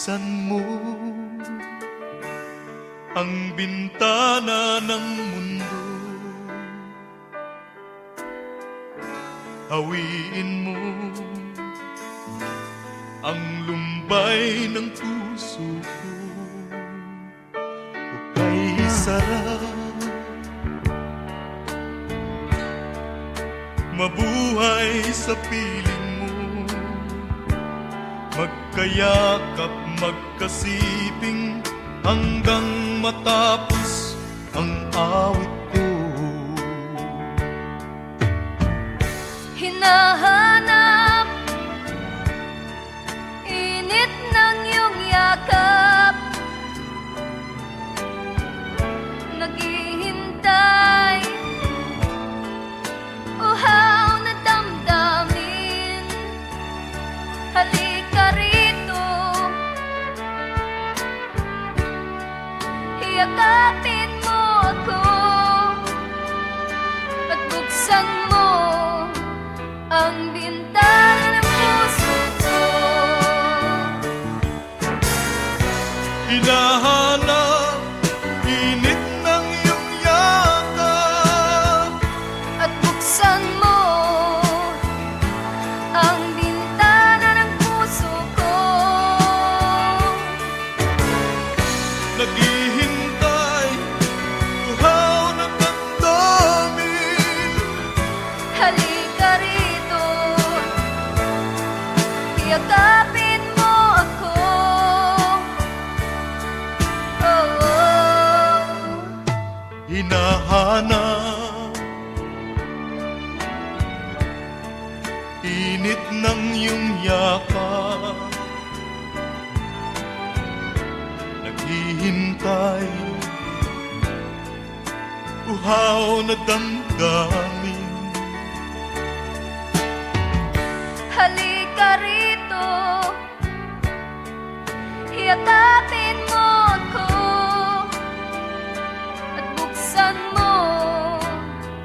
buksan mo ang bintana ng mundo. Hawiin mo ang lumbay ng puso ko. Hukay sarap, mabuhay sa piling mo. Magkayakap, magkasiping hanggang matapos ang awit ko. Hinahanap init ng iyong yakap, naghihintay uhaw na damdamin. Halika rito, yakapin mo ako at buksan mo ang bintana ng puso ko. Hinahanap init ng iyong yakap At buksan mo ang bintana ng puso ko. naghihintay, uhaw na damdamin. Halika rito, yakapin mo ako. Oh, oh. Hinahanap init ng iyong yakap, naghihintay, uhaw na damdamin. Halika rito, yakapin mo ako at buksan mo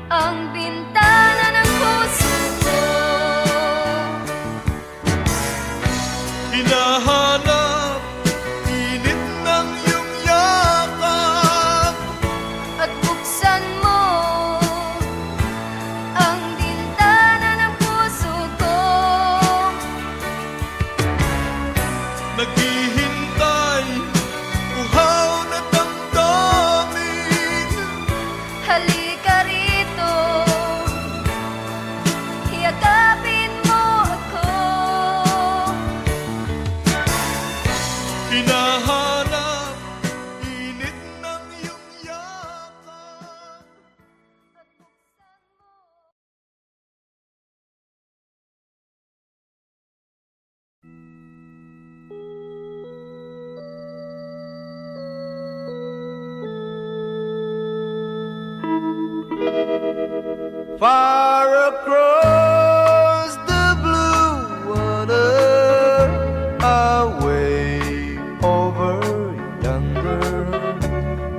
ang bintana ng puso ko. Hinahanap init ng iyong yakap At buksan mo ang bintana ng puso ko. naghihintay, uhaw na damdamin. Halika rito, yakapin mo ako. Hinahanap init ng iyong yakap. Far across the blue water, away over yonder,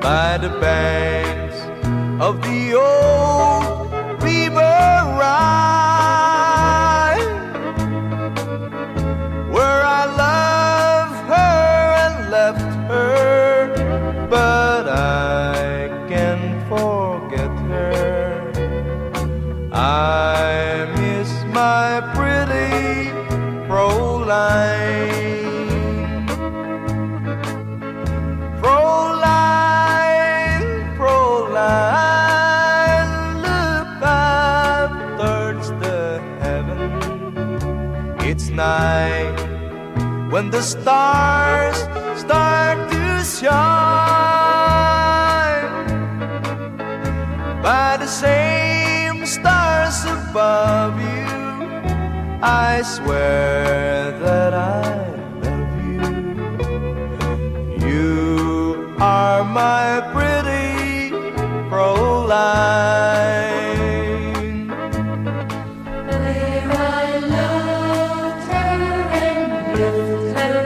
by the banks of the old river Rhine, where I loved her and left her, but I can't forget her. I miss my pretty Fräulein. Fräulein, Fräulein, look up towards the heaven. It's night when the stars start to shine. By the same stars above you, I swear that I love you. You are my pretty Fräulein. Where I loved her and left her,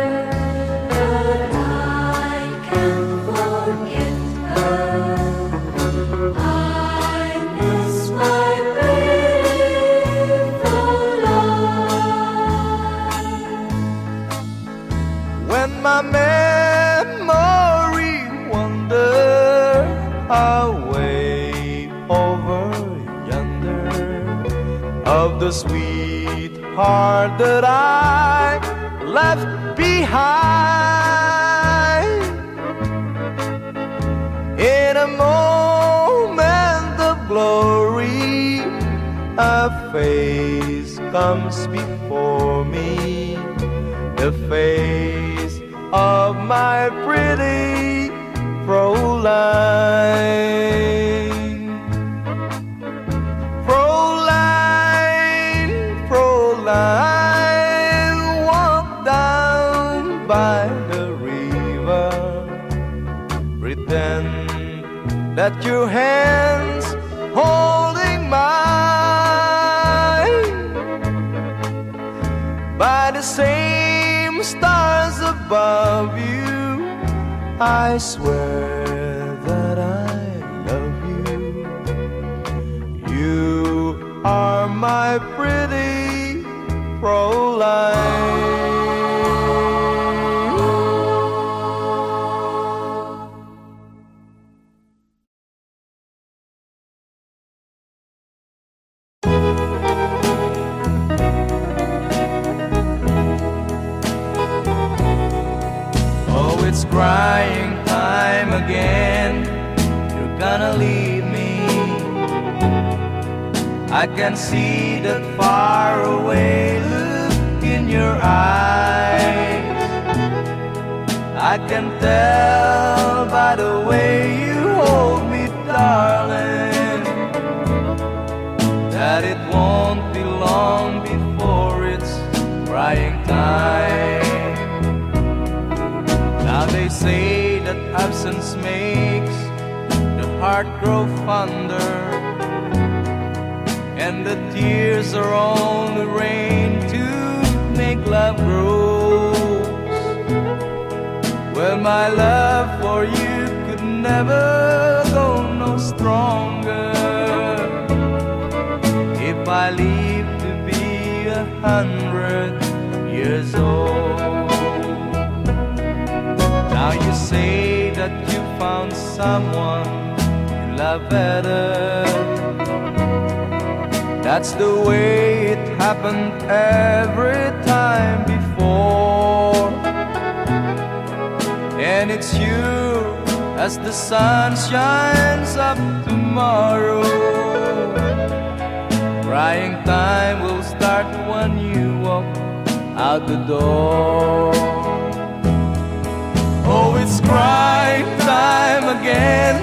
but I can't forget her. I miss my pretty Fräulein. When my away over yonder of the sweetheart that I left behind. In a moment of glory, a face comes before me, the face of my pretty Fräulein. Fräulein, Fräulein, walk down by the river, pretend that your hands holding mine. By the same stars above you, I swear that I love you. You are my pretty Fräulein. Oh, it's crying time again. You're gonna leave me. I can see that faraway look in your eyes. I can tell by the way you hold me, darling, that it won't be long before it's crying time. Now they say that absence makes the heart grow fonder, and the tears are only rain to make love grows. Well, my love for you could never go no stronger if I live to be 100 years old. Now you say that you found someone you love better. That's the way it happened every time before. And it's you as the sun shines up tomorrow. Crying time will start when you walk out the door. Oh, it's crying time again.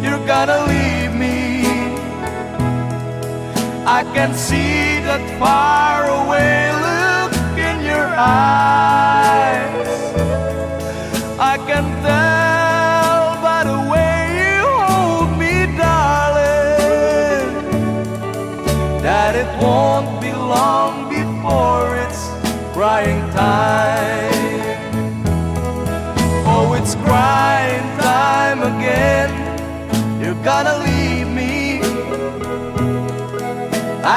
You're gonna leave me. I can see that faraway look in your eyes. I can tell by the way you hold me, darling, that it won't be long before it's crying time. Oh, it's crying time again. You're gonna leave me.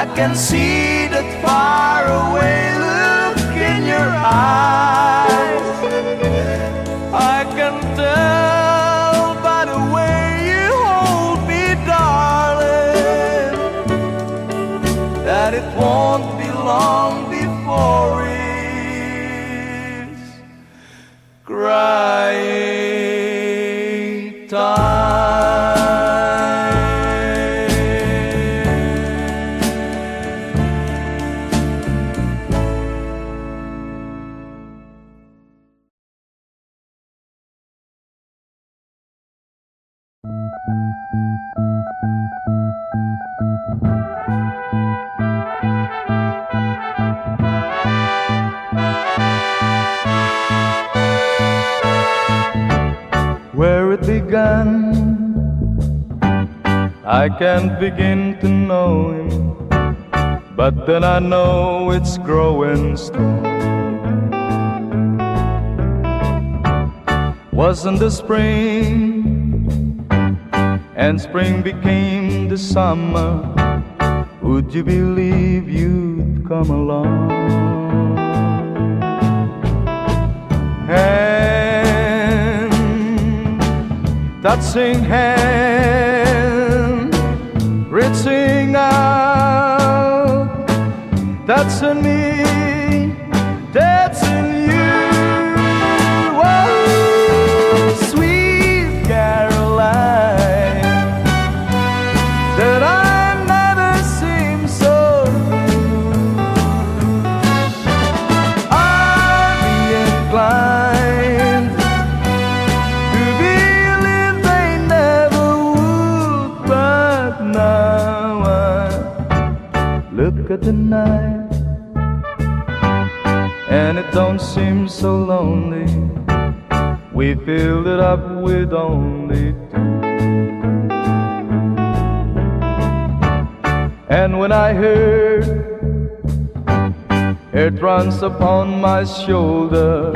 I can see that faraway look in your eyes. I can tell by the way you hold me, darling, that it won't be long before it's crying time. Where it began, I can't begin to know him, but then I know it's growing strong. Wasn't the spring, and spring became the summer, would you believe you'd come along? And touching hand, reaching out, touching me, touching you. Oh, sweet Caroline, that I never seem so blue. I'd be inclined to believe they never would, but now I look at the night and it don't seem so lonely. We filled it up with only two. And when I heard it runs upon my shoulder,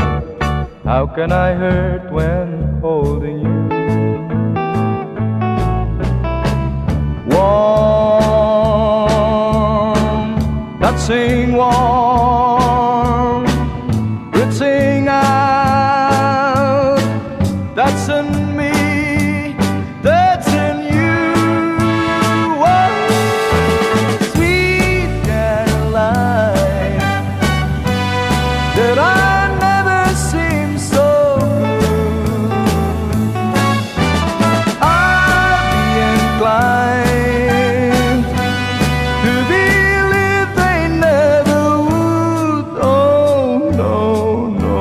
how can I hurt when holding you? Warm, touching warm, reaching out, touching me, touching you. Oh, sweet Caroline, that I never seem so good. I'd be inclined to believe they never would. Oh, no, no.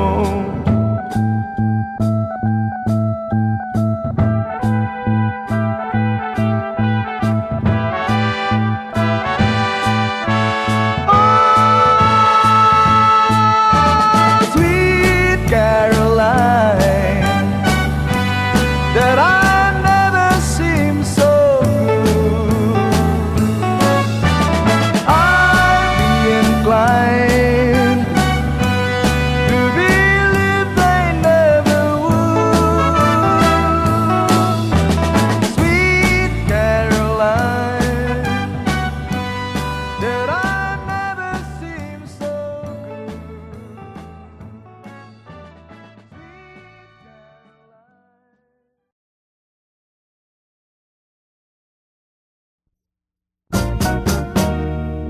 Sweet Caroline, that I never seem so good. I'd be inclined to believe they never would. Sweet Caroline, that I never seem so good.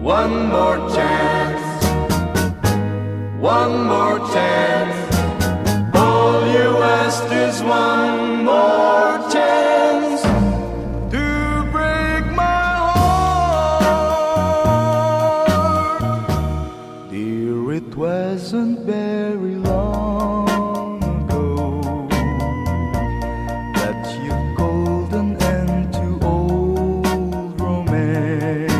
One more chance, one more chance. All you ask is one more chance to break my heart. Dear, it wasn't very long ago that you called an end to old romance.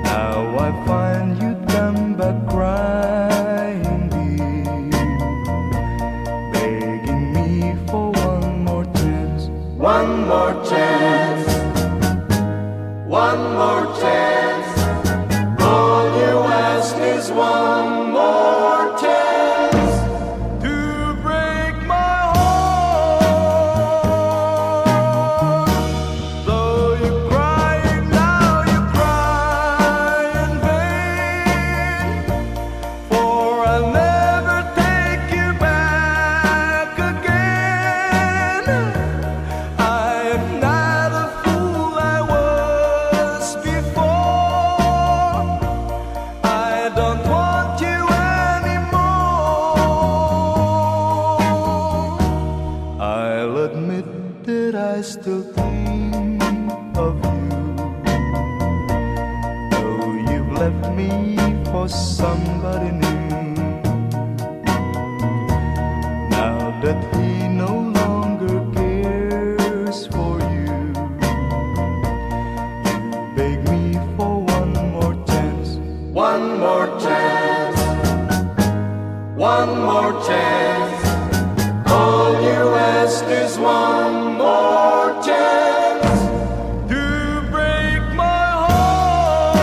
Now I find you'd come back crying deep, begging me for one more chance. One more chance, one more chance. All you ask is one more chance to break my heart. Though you're crying now, you cry in vain, for I'll never take you back again. I am not a fool I was before. I don't want you anymore. I'll admit that I still think of you, though you've left me for somebody new. Now that he no longer cares for you, you beg me for one more chance. One more chance, one more chance. All you ask is one more chance to break my heart.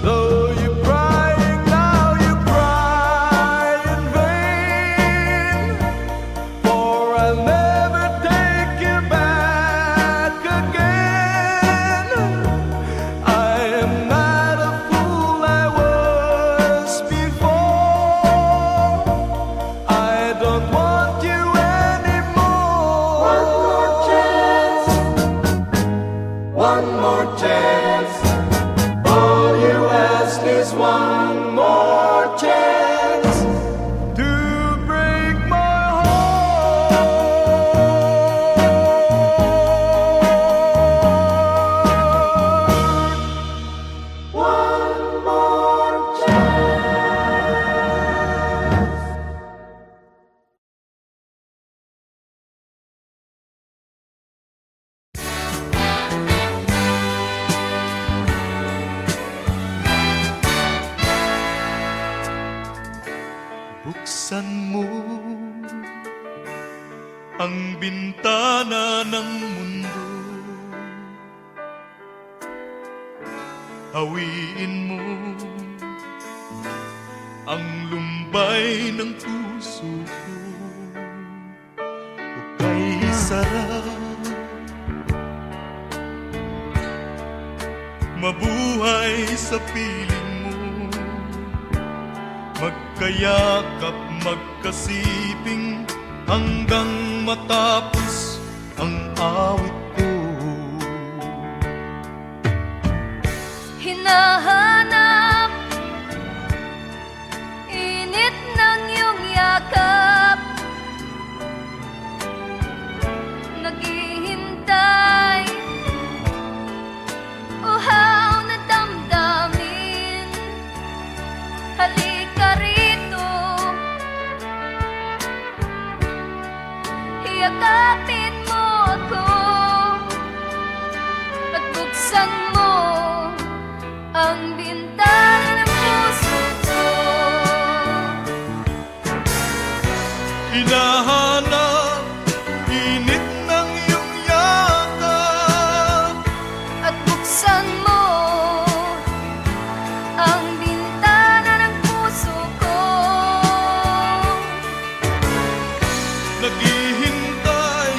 Though buksan mo ang bintana ng mundo. Hawiin mo ang lumbay ng puso ko. O kay sarap mabuhay sa piling mo, magkayakap, magkasiping hanggang matapos ang awit ko. Hinahanap init ng iyong yakap, naghihintay uhaw na damdamin. Halika rito, yakapin mo ako at buksan mo ang bintana ng puso ko. Hinahanap init ng iyong yakap At buksan mo ang bintana ng puso ko. naghihintay,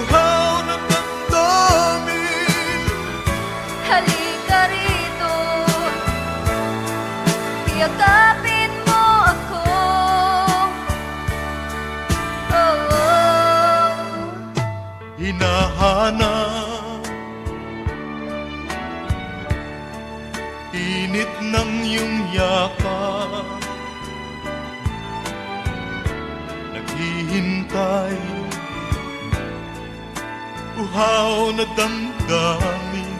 uhaw na damdamin. Halika rito, yakapin mo ako. Oh, oh. Hinahanap init ng iyong yakap, naghihintay, uhaw na damdamin.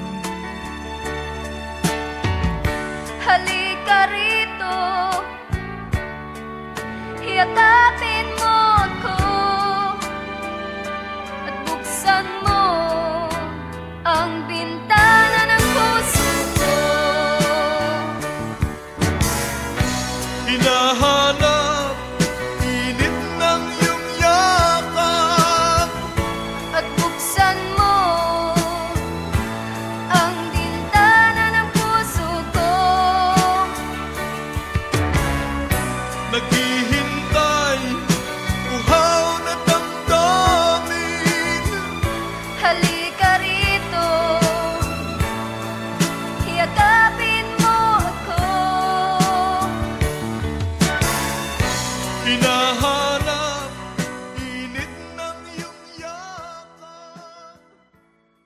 Halika rito, yakapin mo ako at buksan mo ang bintana ng puso ko. Hinahanap init ng iyong yakap, At buksan mo ang bintana ng puso ko. naghihintay, uhaw na damdamin. Halika rito, yakapin mo ako. Hinahanap init ng iyong yakap.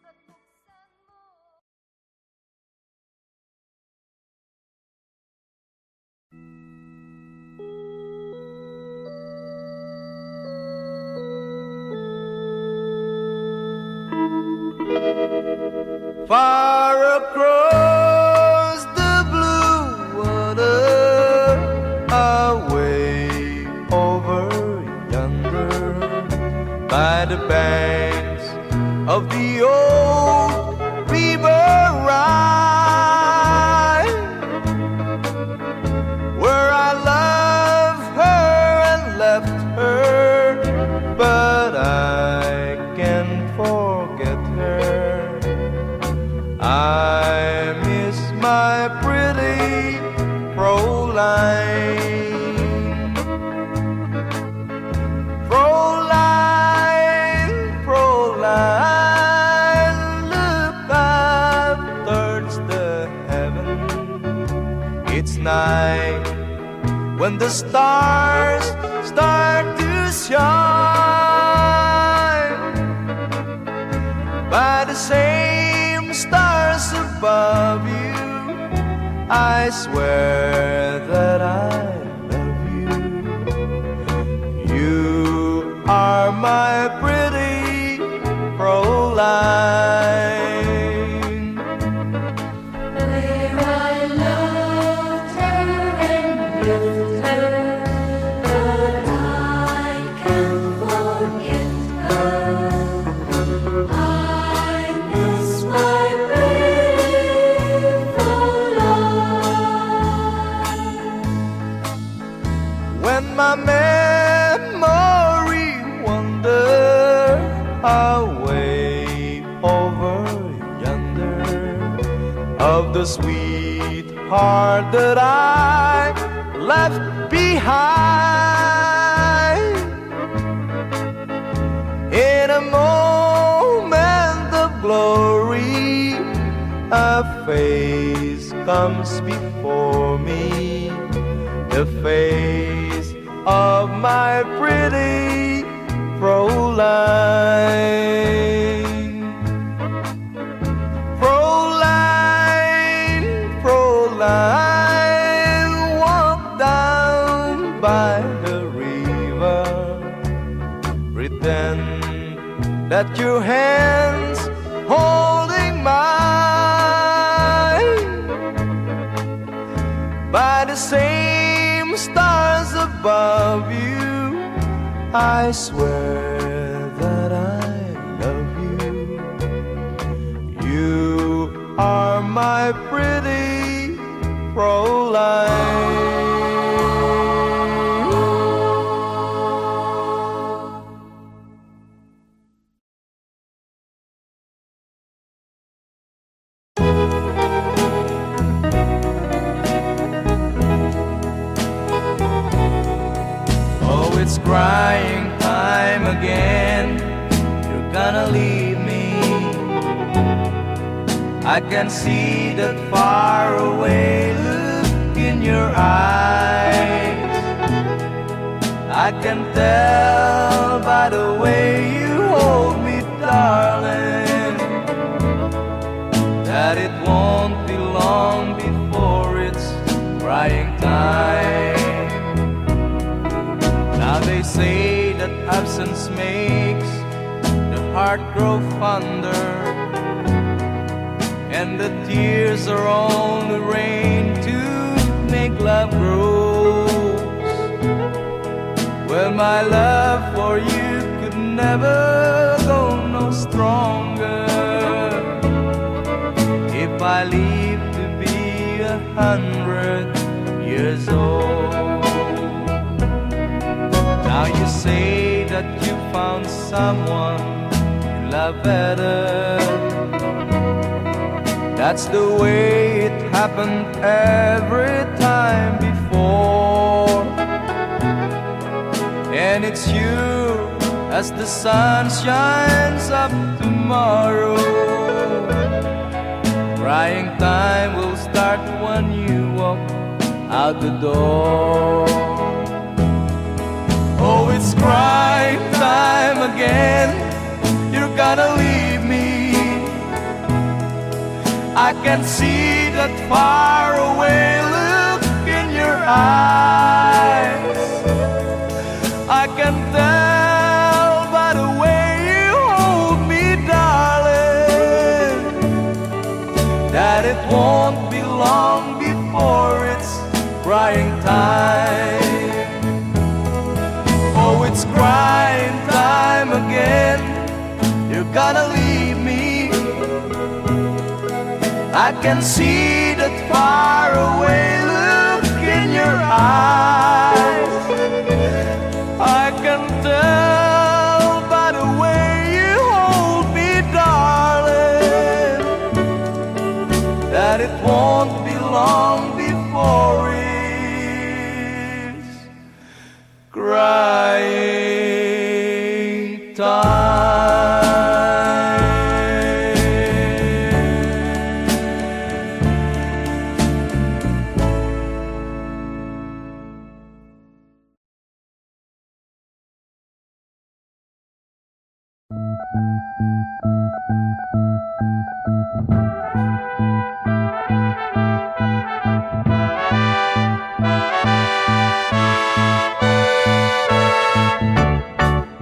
At buksan mo. Far across the blue water, away over yonder, by the banks of the old river Rhine, where I loved her and left her, but I can't forget her. I miss my pretty Fräulein. Fräulein, Fräulein, look up towards the heaven. It's night when the stars start to shine. By the same stars above you, I swear that I love you. You are my pretty Fräulein. Where I loved her and left her, but I can't forget her. I miss my beautiful life. When my away over yonder of the sweetheart that I left behind. In a moment of glory, a face comes before me, the face of my pretty Fräulein. Fräulein, Fräulein, walk down by the river, pretend that your hands holding mine. By the same stars above you, I swear that I love you. You are my pretty Fräulein. Oh, it's crying time again. You're gonna leave me. I can see that far away look in your eyes. I can tell by the way you hold me, darling, that it won't be long before it's crying time. Now they say that absence makes the heart grow fonder, and the tears are only rain to make love grows. Well, my love for you could never go no stronger if I live to be 100 years old. Now you say that you found someone you love better. That's the way it happened every time before. And it's you as the sun shines up tomorrow. Crying time will start when you walk out the door. Oh, it's crying time again. You're gonna leave me. I can see that far away look in your eyes. I can tell by the way you hold me, darling, that it won't be long before it's crying time. Oh, it's crying time again. You're gonna leave me. I can see that far away look in your eyes. I can tell by the way you hold me, darling, that it won't be long before it's crying time.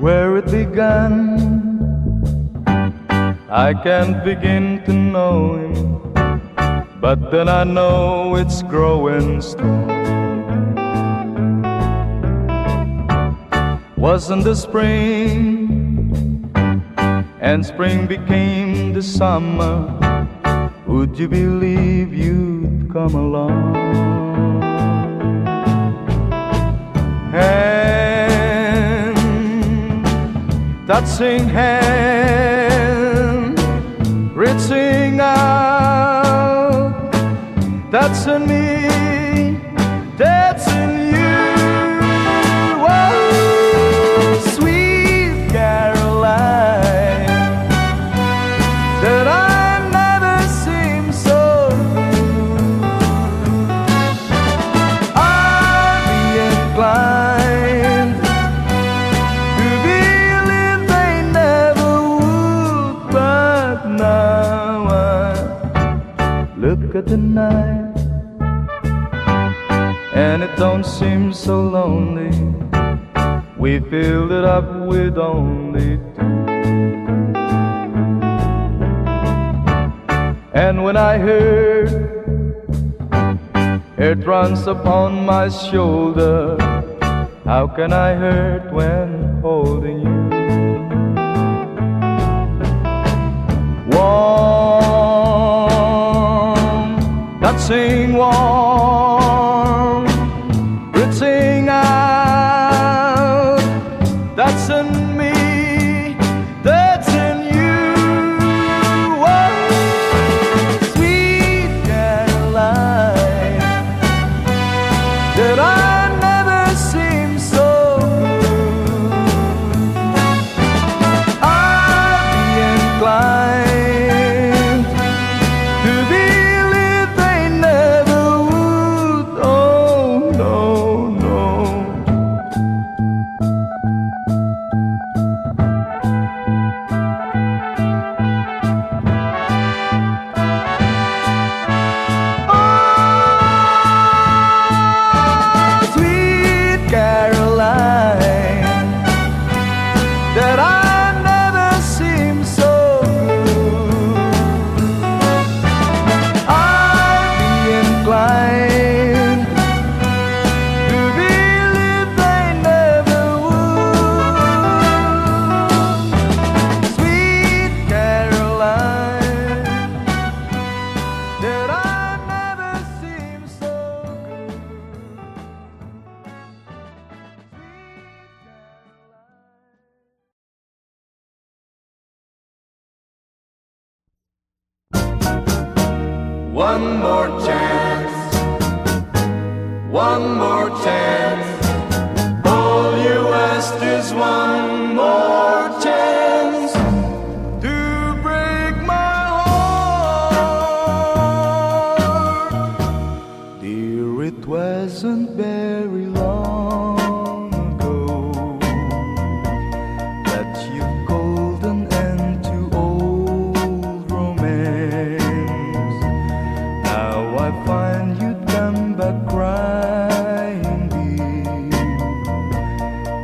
Where it began, I can't begin to know him, but then I know it's growing strong. Wasn't the spring, and spring became the summer, would you believe you'd come along? And touching hand, reaching out, touching me, touching you. Oh, sweet Caroline, that I never seem so good. I'd be inclined to believe they never would, but now I look at the night and it don't seem so lonely. We filled it up with only two. And when I heard it runs upon my shoulder, how can I hurt when holding you? Warm, touching warm, reaching out, touching me, touching you. Oh, sweet Caroline, that I never seem so good. I'd be inclined to believe they never would. Oh, no, no. Oh, sweet Caroline, that I never seem so good. I'd be inclined to believe they never would. Sweet Caroline, that I never seem so good. One more chance, one more chance. All you ask is one more chance to break my heart. Dear, it wasn't very long ago that you called an end to old romance. Now I find you come back crying deep,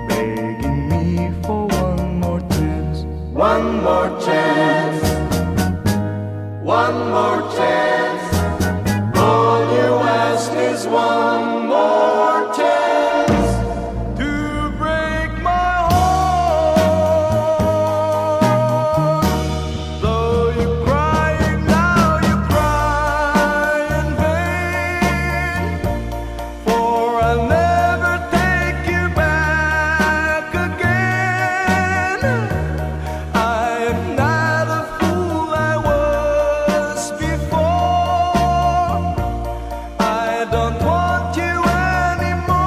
begging me for one more chance. One more chance, one more chance. All you ask is one more chance to break my heart. Though you're crying now, you cry in vain, for I'll never take you back again. I'm not a fool I was before. I don't want you anymore.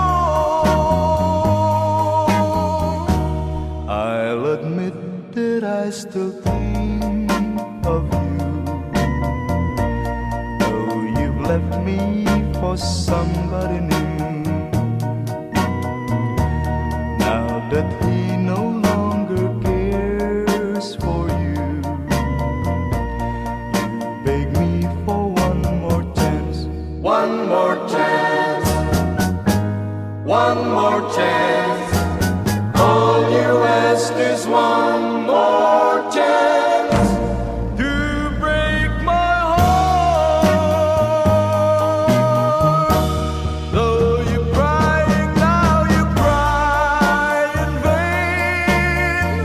I'll admit that I still think of you, though you've left me for somebody new. Now that he no longer cares for you, you beg me for one more chance. One more chance, one more chance. All you ask is one more chance to break my heart. Though you're crying now, you cry in vain,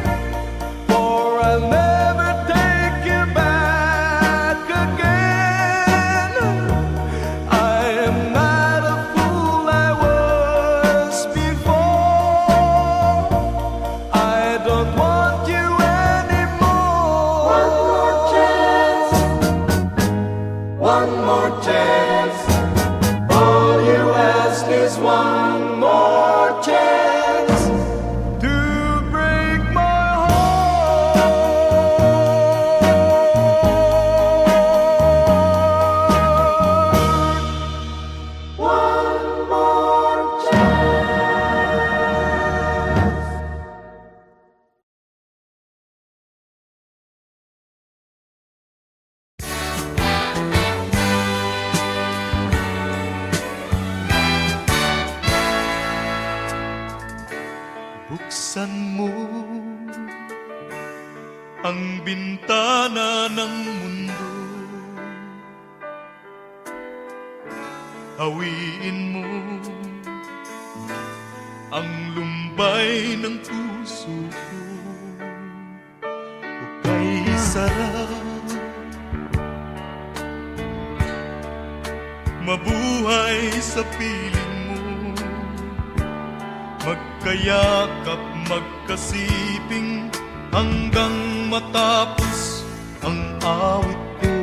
for I'll never take you back again. I am not a fool I was before. I don't want you ang bintana ng mundo. Hawiin mo ang lumbay ng puso ko. Hukay sarap, mabuhay sa piling mo. Magkayakap, magkasiping hanggang matapos ang awit ko.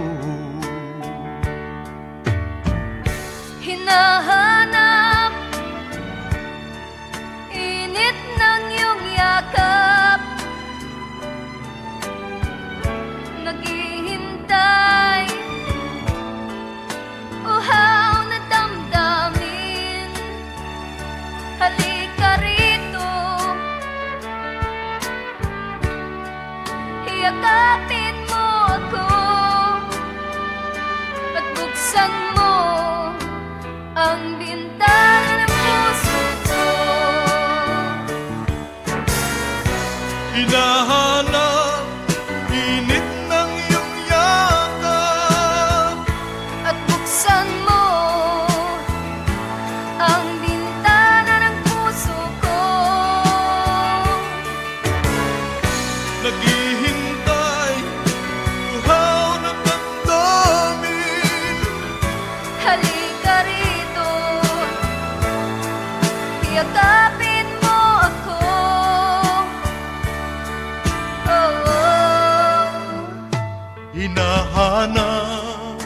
Hinahanap init ng iyong yakap, naghihintay uhaw na damdamin. Halika rito, yakapin mo ako at buksan mo ang bintana ng puso ko. Hinahanap init ng iyong yakap At buksan mo ang bintana ng puso ko. naghihintay, uhaw na damdamin. Halika rito, yakapin mo ako. Oh, oh. Hinahanap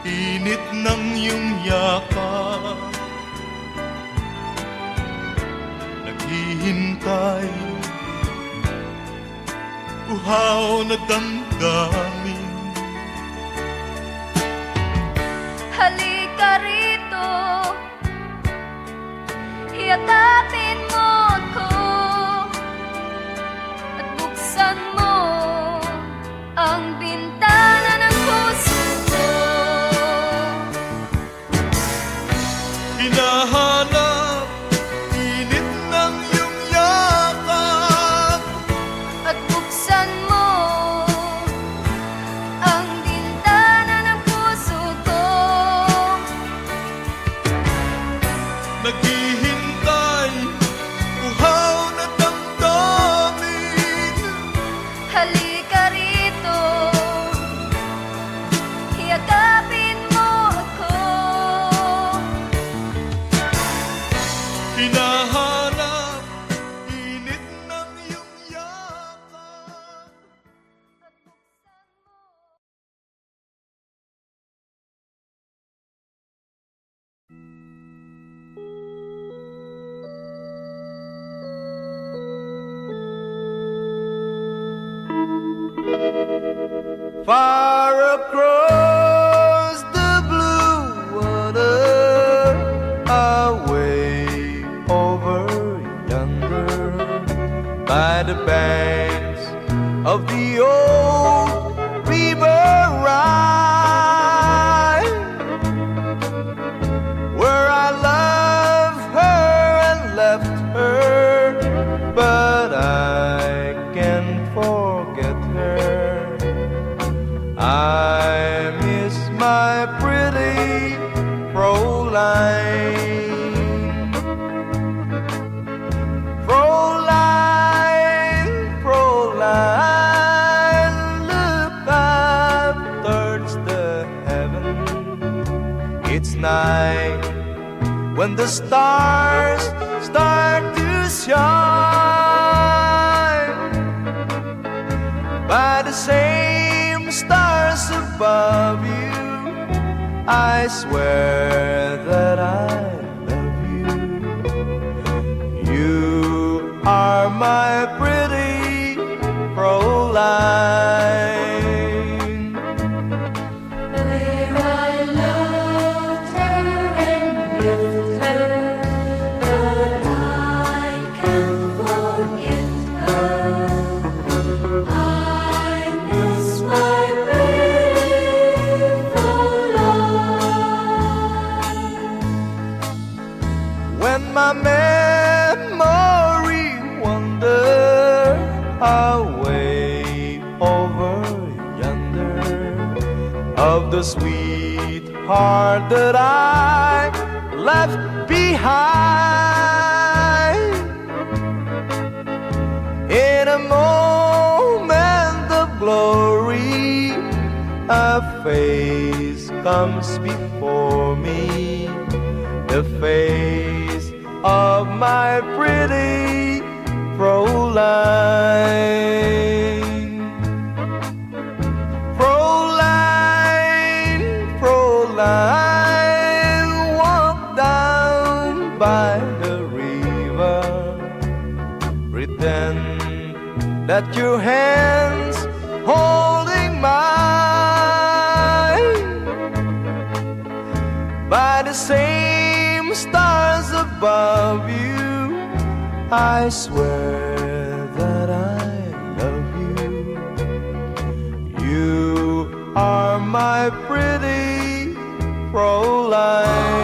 init ng iyong yakap, naghihintay, uhaw na damdamin. Halika rito, yakapin mo ako at buksan mo ang bintana ng puso ko. Hinahanap init ng iyong yakap, At buksan mo ang bintana ng puso ko. naghihintay, uhaw na damdamin. Halika rito, yakapin mo ako. Hinahanap init ng iyong yakap. Far across the blue water, away over yonder, by the banks of the old river Rhine, where I loved her and left her, but I can't forget her. I miss my pretty Fräulein. Fräulein, Fräulein, look up towards the heaven. It's night when the stars start to shine. By the same stars above you, I swear that I love you. You are my pretty Fräulein. Where I loved her and lived her, but I can't forget her. I miss my beautiful life. When my memory wanders away over yonder of the sweetheart that I left behind. In a moment of glory, a face comes before me, the face of my pretty Fräulein. Fräulein, Fräulein, walk down by the river, pretend that your hands holding mine. By the same stars above you, I swear that I love you. You are my pretty Fräulein.